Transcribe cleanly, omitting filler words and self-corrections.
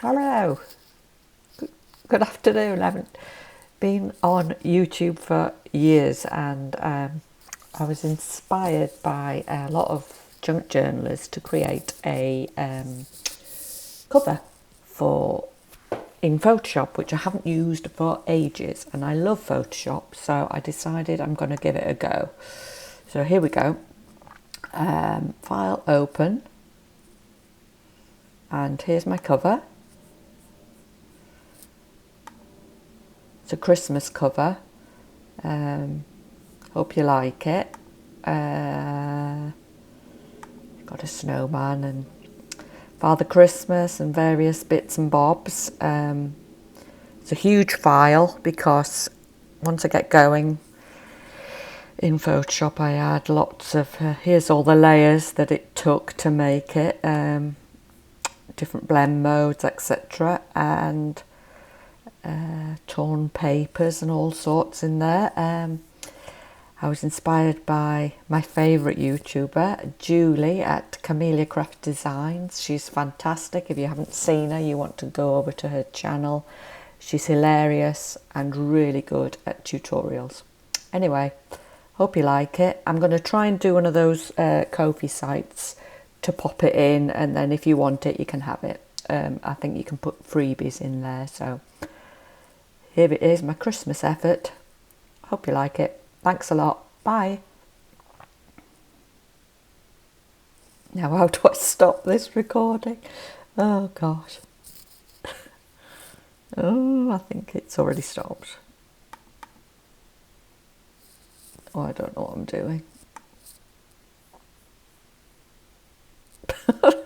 Hello, good afternoon. I haven't been on YouTube for years, and I was inspired by a lot of junk journalists to create a cover for in Photoshop, which I haven't used for ages, and I love Photoshop, so I decided I'm going to give it a go. So here we go. File open, and here's my cover. It's a Christmas cover. Hope you like it. Got a snowman and Father Christmas and various bits and bobs. It's a huge file because once I get going in Photoshop, I add lots of, here's all the layers that it took to make it, different blend modes, etc. and torn papers and all sorts in there. I was inspired by my favourite YouTuber, Julie at Camellia Craft Designs. She's fantastic. If you haven't seen her, you want to go over to her channel. She's hilarious and really good at tutorials. Anyway, hope you like it. I'm going to try and do one of those Ko-fi sites to pop it in, and then if you want it, you can have it. I think you can put freebies in there. So here it is, my Christmas effort. Hope you like it. Thanks a lot. Bye. Now, how do I stop this recording? Oh, gosh. Oh, I think it's already stopped. Oh, I don't know what I'm doing.